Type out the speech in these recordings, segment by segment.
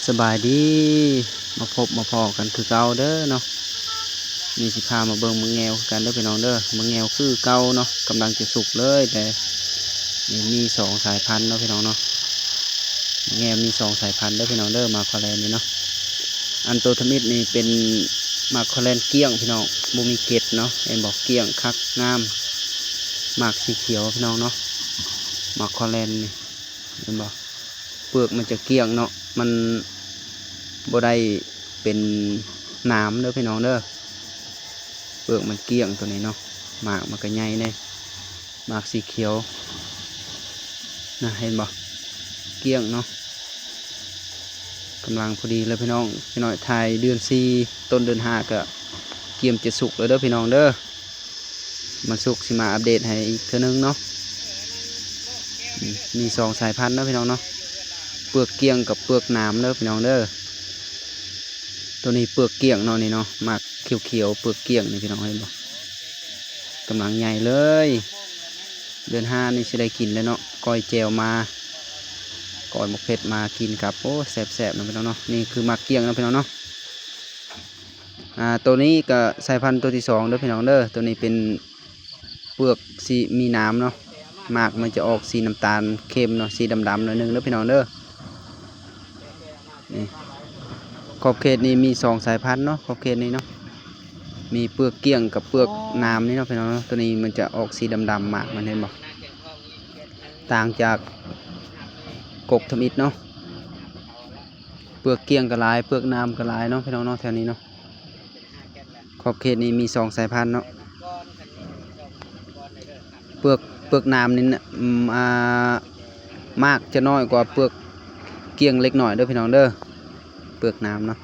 สบายดีมาพบมาพอกันคือเก่าเด้อเนาะมีสิพามาเบิ่งมะแงวกันเด้อพี่น้องเด้อมะแงวคือเก่าเนาะกำลังจะสุกเลยแต่นี่มีสองสายพันธุ์เนาะพี่น้องเนาะมะแงวมีสองสายพันธุ์เด้อพี่น้องเด้อมาคอแลนนี่เนาะอันโตทมิดนี่เป็นมาคอแลนเกี้ยงพี่น้องบ่มีเกล็ดเนาะเอ็นบอกเกี้ยงคักงามหมากสีเขียวพี่น้องเนาะมาคอแลนนี่เห็นบอกเปลือกมันจะเกี้ยงเนาะมันบ่ได้เป็นน้ำเด้อพี่น้องเด้อเปลือกมันเกลี้ยงตัวนี้เนาะหมากมันก็ใหญ่เลยหมากสีเขียวนะเห็นบ่เกลี้ยงเนาะกำลังพอดีเลยพี่น้องพี่น้อยถ่ายเดือน4ต้นเดือน5ก็เกียมจะสุกเลยเด้อพี่น้องเด้อมันสุกสิมาอัปเดตให้อีกเทื่อนึงเนาะมีสองสายพันธุ์เนาะพี่น้องเนาะเปลือกเกลี้ยงกับเปลือกหนามเด้อพี่น้องเด้อตัวนี้เปลือกเกลี้ยงเนาะนี่เนาะหมากเขียวๆเปลือกเกลี้ยงนี่พี่น้องเห็นบ่กำลังใหญ่เลยเดือน5นี่สิได้กินแล้วเนาะก้อยแจวมาก้อยหมกเผ็ดมากินกับโอ้แซ่บๆนะพี่น้องเนาะนี่คือหมากเกลี้ยงนะพี่น้องเนาะตัวนี้ก็สายพันธุ์ตัวที่2เด้อพี่น้องเด้อตัวนี้เป็นเปลือกสีมีน้ำเนาะหมากมันจะออกสีน้ำตาลเข้มเนาะสีดำๆหน่อยนึงเด้อพี่น้องเด้อนี่ขอบเขตนี้มี2สายพันธุ์เนาะขอบเขตนี้เนาะมีเปลือกเกลี้ยงกับเปลือกน้ำนี่เนาะพี่น้องเนาะตัวนี้มันจะออกสีดำๆหมากมันเห็นบ่ต่างจากกกทมิดเนาะเปลือกเกลี้ยงก็หลายเปลือกน้ำก็หลายเนาะพี่น้องเนาะแถวนี้เนาะขอบเขตนี้มี2สายพันธุ์เนาะเปลือกน้ำนี่นะมากจะน้อยกว่าเปลือกเกลี้ยงเล็กหน่อยเด้อพี่น้องเด้อเปลือกน้ำเนาะ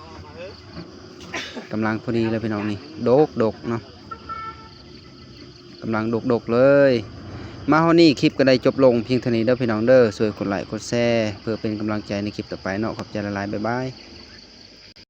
กำลังพอดีเลยพี่น้องนี่ดกเนาะกำลังดกเลยมาเฮานี่คลิปก็ได้จบลงเพียงเท่านี้เด้อพี่น้องเด้อช่วยกดไลค์กดแชร์เพื่อเป็นกำลังใจในคลิปต่อไปเนาะขอบใจหลายๆบ๊ายบาย